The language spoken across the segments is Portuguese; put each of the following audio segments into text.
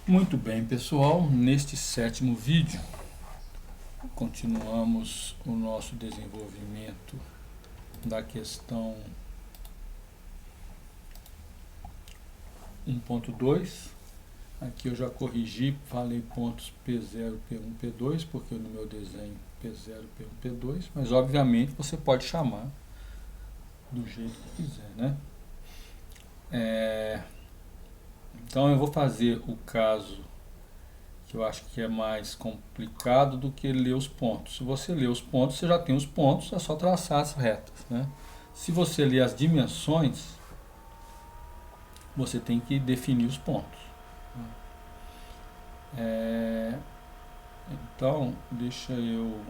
Muito bem, pessoal, neste sétimo vídeo continuamos o nosso desenvolvimento da questão 1.2. Aqui eu já corrigi, falei pontos P0, P1, P2, porque no meu desenho P0, P1, P2, mas obviamente você pode chamar do jeito que quiser, né? Então eu vou fazer o caso que eu acho que é mais complicado do que ler os pontos. Se você ler os pontos, você já tem os pontos, é só traçar as retas, né? Se você ler as dimensões, você tem que definir os pontos. Então, deixa eu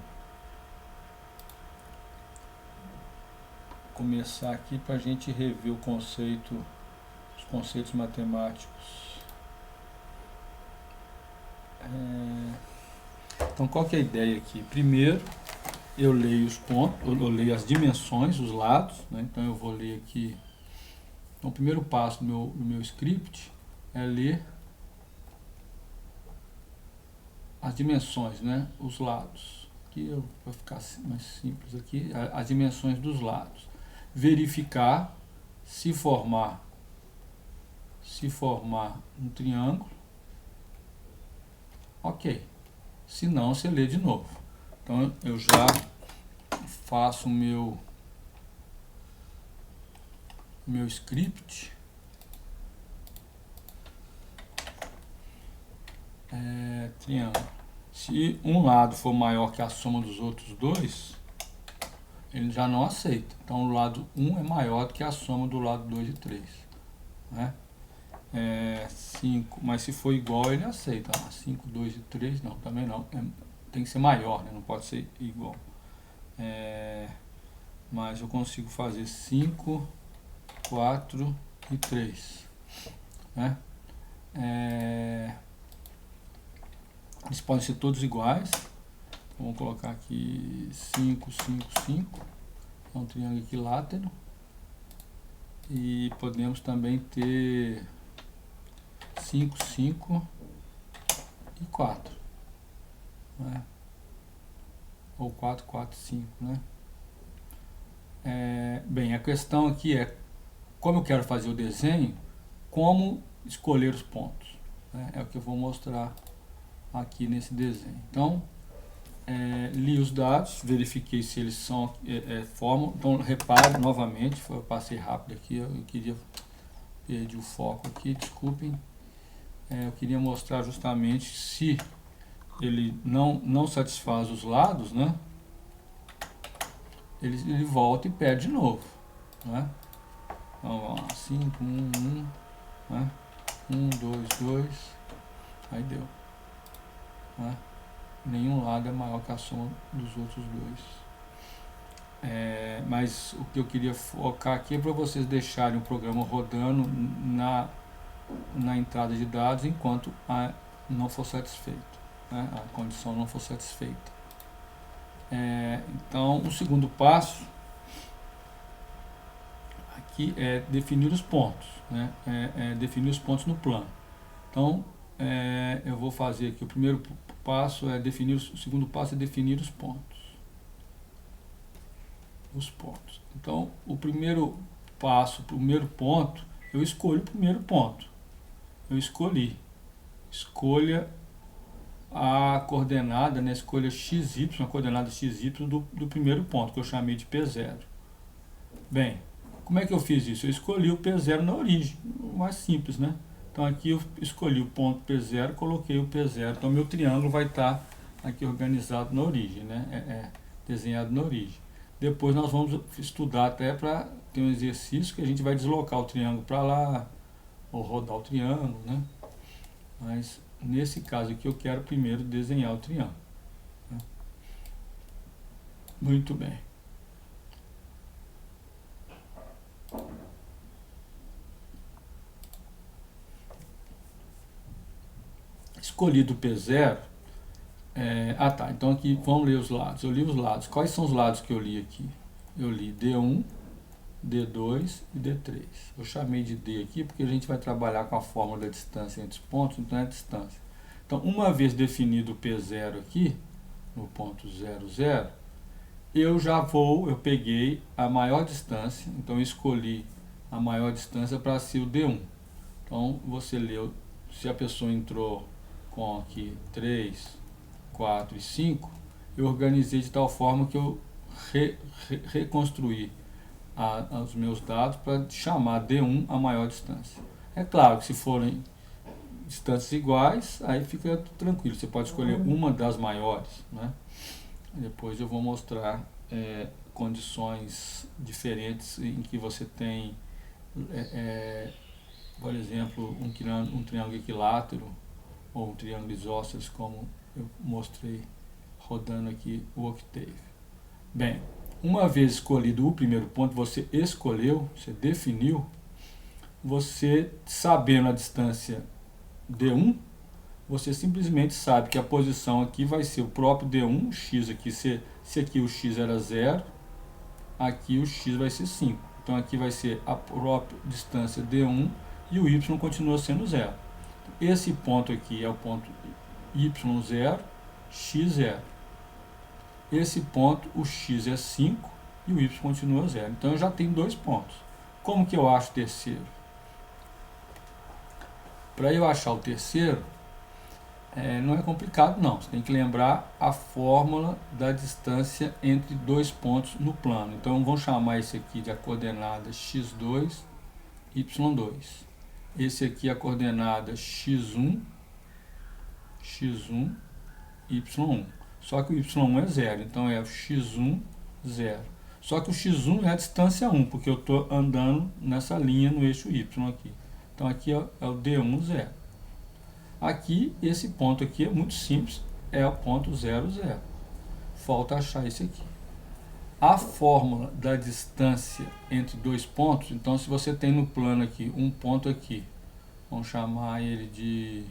começar aqui para a gente rever os conceitos matemáticos. Então, qual que é a ideia aqui? Primeiro, eu leio os pontos, eu leio as dimensões, os lados, né? Então eu vou ler aqui. Então, o primeiro passo do meu script é ler as dimensões, né? Os lados. Aqui vai ficar mais simples aqui, as dimensões dos lados. Verificar se formar um triângulo. Ok. Se não, você lê de novo. Então eu já faço o meu script. Triângulo. Se um lado for maior que a soma dos outros dois, ele já não aceita. Então o lado 1 é maior do que a soma do lado 2 e 3. Né? 5, mas se for igual ele aceita. 5, 2 e 3, não, também não. Tem que ser maior, né? Não pode ser igual. Mas eu consigo fazer 5, 4 e 3. Né? Eles podem ser todos iguais. Então, vamos colocar aqui 5, 5, 5. É um triângulo equilátero. E podemos também ter 5, 5 e 4. Né? Ou 4, 4, 5. Né? Bem, a questão aqui é como eu quero fazer o desenho, como escolher os pontos. Né? É o que eu vou mostrar aqui nesse desenho. Então, li os dados, verifiquei se eles são formam. Então, repare novamente, eu passei rápido aqui, eu queria perdi o foco aqui, desculpem. Eu queria mostrar justamente se ele não satisfaz os lados, né? Ele volta e perde de novo, né? Então vamos lá, 5, 1, 1, né? 1, 2, 2, aí deu, né? Nenhum lado é maior que a soma dos outros dois. Mas o que eu queria focar aqui é para vocês deixarem o programa rodando na entrada de dados enquanto não for satisfeito, né? A condição não for satisfeita. Então, o segundo passo aqui é definir os pontos, né? Definir os pontos no plano. Então, eu vou fazer aqui o primeiro passo é definir, o segundo passo é definir os pontos. Então, o primeiro passo, o primeiro ponto, eu escolho o primeiro ponto. Escolha a coordenada, né? Escolha XY, a coordenada XY do primeiro ponto, que eu chamei de P0. Bem, como é que eu fiz isso? Eu escolhi o P0 na origem, mais simples, né? Então aqui eu escolhi o ponto P0, coloquei o P0, então meu triângulo vai estar aqui organizado na origem, né? Desenhado na origem. Depois nós vamos estudar até para ter um exercício que a gente vai deslocar o triângulo para lá, ou rodar o triângulo, né? Mas nesse caso aqui eu quero primeiro desenhar o triângulo. Né? Muito bem. Escolhido o P0. Tá. Então aqui vamos ler os lados. Eu li os lados. Quais são os lados que eu li aqui? Eu li D1, D2 e D3. Eu chamei de D aqui porque a gente vai trabalhar com a fórmula da distância entre os pontos, então é a distância. Então, uma vez definido o P0 aqui, no ponto 0, 0, eu peguei a maior distância, então eu escolhi a maior distância para ser o D1. Então, você leu, se a pessoa entrou com aqui 3, 4 e 5, eu organizei de tal forma que eu reconstruí os meus dados para chamar D1 a maior distância. É claro que se forem distâncias iguais, aí fica tranquilo, você pode escolher uma das maiores, né? Depois eu vou mostrar condições diferentes em que você tem, por exemplo, um triângulo equilátero ou um triângulo isósceles, como eu mostrei rodando aqui o Octave. Bem, uma vez escolhido o primeiro ponto, você escolheu, você definiu, você sabendo a distância D1, você simplesmente sabe que a posição aqui vai ser o próprio D1, o x aqui, se aqui o x era 0, aqui o x vai ser 5. Então aqui vai ser a própria distância D1 e o y continua sendo 0. Esse ponto aqui é o ponto y0, x0. Esse ponto, o x é 5 e o y continua 0. Então eu já tenho dois pontos. Como que eu acho o terceiro? Para eu achar o terceiro, não é complicado não, você tem que lembrar a fórmula da distância entre dois pontos no plano. Então vamos chamar esse aqui de a coordenada x2, y2. Esse aqui é a coordenada x1, y1. Só que o y1 é 0, então é o x1, 0. Só que o x1 é a distância 1, porque eu estou andando nessa linha no eixo y aqui. Então aqui é o D1, 0. Aqui, esse ponto aqui é muito simples, é o ponto 0, 0. Falta achar esse aqui. A fórmula da distância entre dois pontos, então se você tem no plano aqui um ponto aqui, vamos chamar ele de,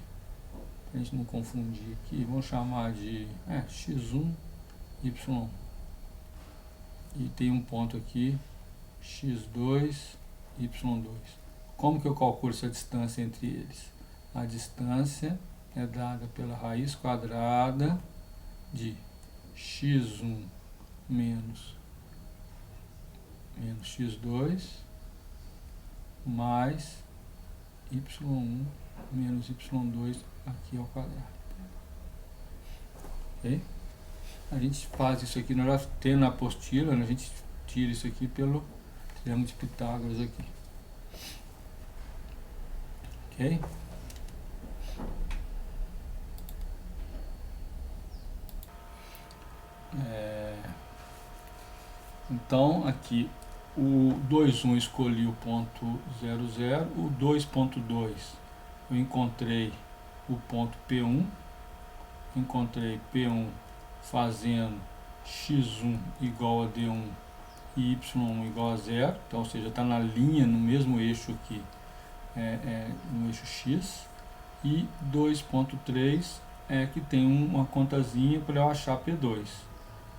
a gente não confundir aqui, vamos chamar de x1, y1. E tem um ponto aqui, x2, y2. Como que eu calculo essa distância entre eles? A distância é dada pela raiz quadrada de x1 menos x2 mais y1 menos y2 aqui ao quadrado. Ok? A gente faz isso aqui, nós temos na apostila, a gente tira isso aqui pelo triângulo de Pitágoras aqui. Ok? Então aqui o 2,1 escolhi o ponto 0, 0, o 2,2 eu encontrei o ponto P1, encontrei P1 fazendo x1 igual a D1 e y1 igual a 0, então, ou seja, está na linha, no mesmo eixo aqui, no eixo x, e 2,3 que tem uma contazinha para eu achar P2.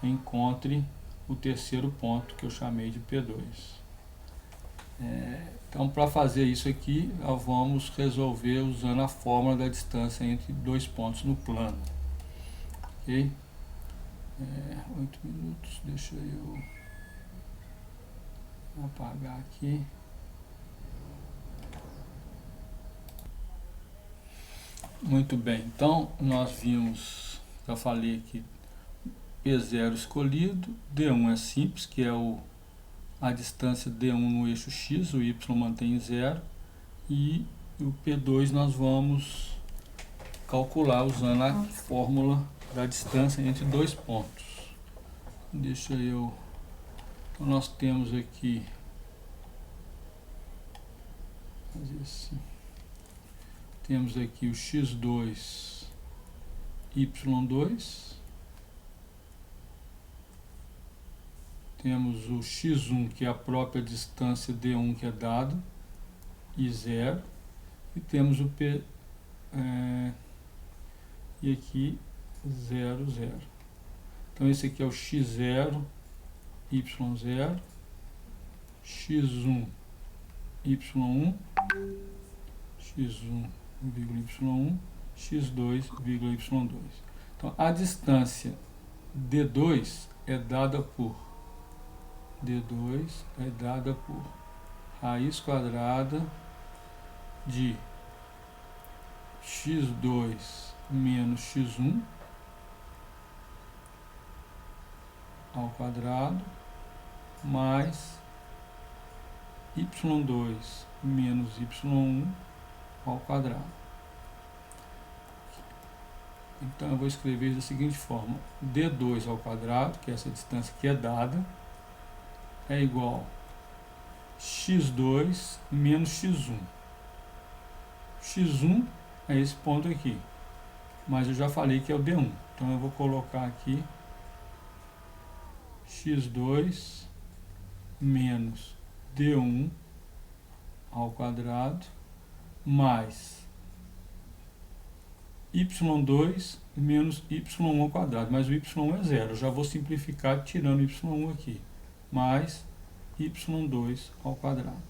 Encontre o terceiro ponto que eu chamei de P2. Então, para fazer isso aqui, nós vamos resolver usando a fórmula da distância entre dois pontos no plano. Ok? 8 minutos, deixa eu apagar aqui. Muito bem, então nós vimos, já falei aqui, P0 escolhido, D1 é simples, que é a distância D1 no eixo x, o y mantém 0, e o P2 nós vamos calcular usando a fórmula da distância entre dois pontos. Deixa eu... Então nós temos aqui... fazer assim. Temos aqui o x2, y2. Temos o x1, que é a própria distância D1 que é dado, e 0. E temos o P... e aqui 0, 0. Então esse aqui é o x0, y0, x1, y1, x1, y1, x2, y2. Então, a distância D2 é dada por raiz quadrada de x2 menos x1 ao quadrado mais y2 menos y1 ao quadrado. Então eu vou escrever da seguinte forma: d2 ao quadrado, que é essa distância que é dada, é igual a x2 menos x1. x1 é esse ponto aqui, mas eu já falei que é o d1, então eu vou colocar aqui x2 menos d1 ao quadrado mais y2 menos y1 ao quadrado, mas o y1 é zero, eu já vou simplificar tirando y1 aqui, mais y2 ao quadrado.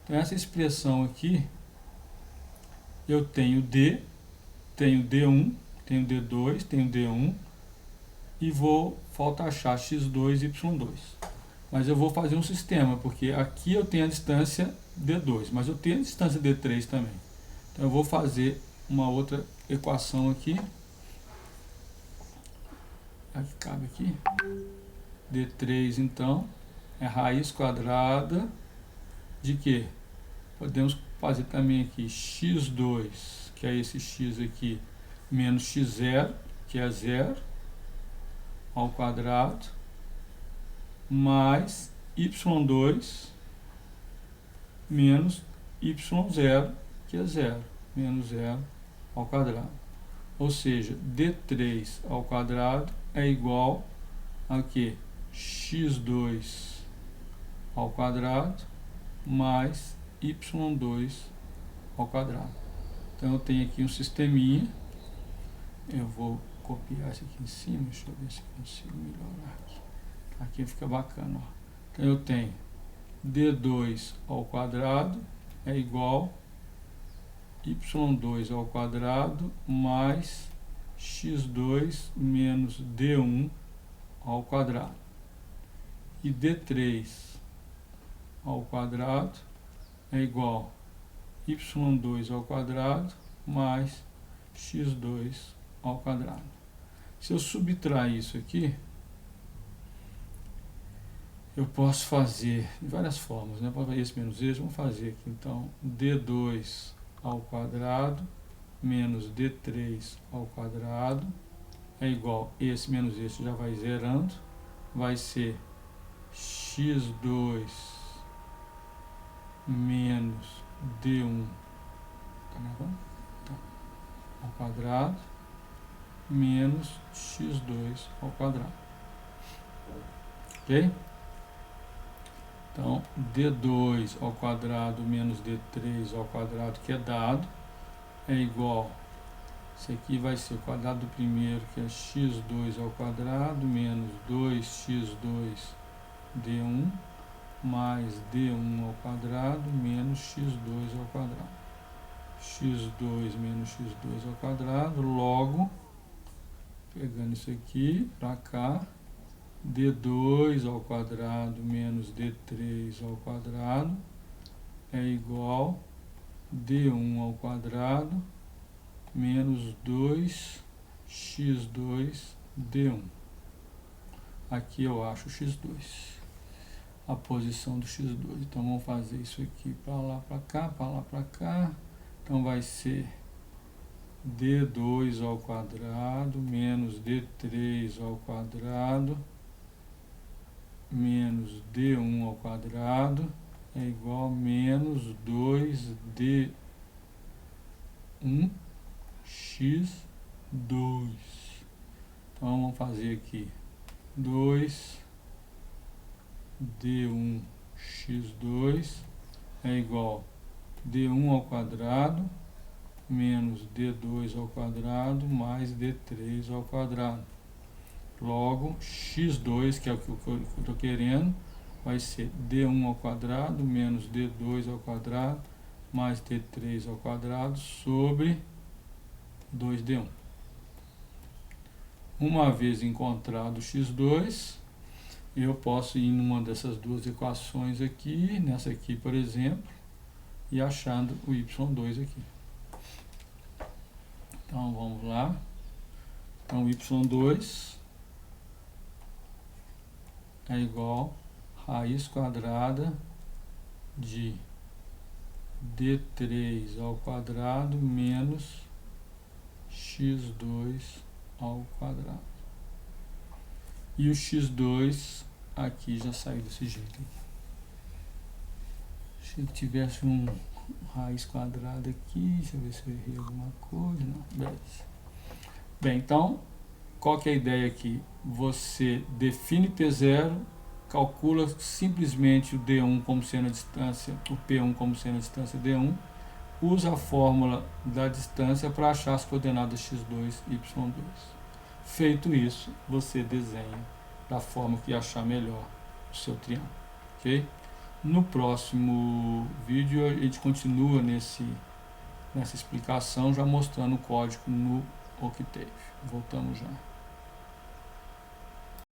Então essa expressão aqui, eu tenho d, tenho d1, tenho d2, tenho d1, e falta achar x2 e y2. Mas eu vou fazer um sistema, porque aqui eu tenho a distância d2, mas eu tenho a distância d3 também. Então eu vou fazer uma outra equação aqui. Aqui cabe aqui. D3 então é raiz quadrada de quê? Podemos fazer também aqui x2, que é esse x aqui, menos x0, que é 0, ao quadrado, mais y2 menos y0, que é 0, menos 0 ao quadrado. Ou seja, d3 ao quadrado é igual a que? x2 ao quadrado mais y2 ao quadrado. Então eu tenho aqui um sisteminha. Eu vou copiar isso aqui em cima. Deixa eu ver se consigo melhorar aqui. Aqui fica bacana, ó. Então eu tenho d2 ao quadrado é igual y2 ao quadrado mais x2 menos d1 ao quadrado. E d3 ao quadrado é igual y2 ao quadrado mais x2 ao quadrado. Se eu subtrair isso aqui, eu posso fazer de várias formas, né? Posso fazer esse menos esse, vamos fazer aqui então d2 ao quadrado menos d3 ao quadrado é igual, esse menos esse já vai zerando, vai ser x2 menos d1 ao quadrado menos x2 ao quadrado. Ok? Então, d2 ao quadrado menos d3 ao quadrado, que é dado, é igual, isso aqui vai ser o quadrado do primeiro, que é x2 ao quadrado menos 2x2 d1 mais d1 ao quadrado menos x2 ao quadrado. x2 menos x2 ao quadrado, logo, pegando isso aqui para cá, d2 ao quadrado menos d3 ao quadrado é igual d1 ao quadrado menos 2x2 d1. Aqui eu acho x2, a posição do x2. Então vamos fazer isso aqui para lá, para cá, para lá, para cá. Então vai ser d2 ao quadrado menos d3 ao quadrado menos d1 ao quadrado é igual a menos 2d1 x2. Então vamos fazer aqui 2d1 x2 é igual a d1 ao quadrado menos d2 ao quadrado mais d3 ao quadrado. Logo, x2, que é o que eu estou querendo, vai ser D1 ao quadrado menos D2 ao quadrado mais D3 ao quadrado sobre 2D1. Uma vez encontrado x2, eu posso ir em uma dessas duas equações aqui, nessa aqui, por exemplo, e achando o y2 aqui. Então, vamos lá. Então, y2 é igual a raiz quadrada de d3 ao quadrado menos x2 ao quadrado. E o x2 aqui já saiu desse jeito. Se eu tivesse um raiz quadrada aqui, deixa eu ver se eu errei alguma coisa. Não, beleza. Bem, então, qual que é a ideia aqui? Você define P0, calcula simplesmente o D1 como sendo a distância, o P1 como sendo a distância D1, usa a fórmula da distância para achar as coordenadas x2 e y2. Feito isso, você desenha da forma que achar melhor o seu triângulo, ok? No próximo vídeo a gente continua nessa explicação, já mostrando o código no Octave. Voltamos já.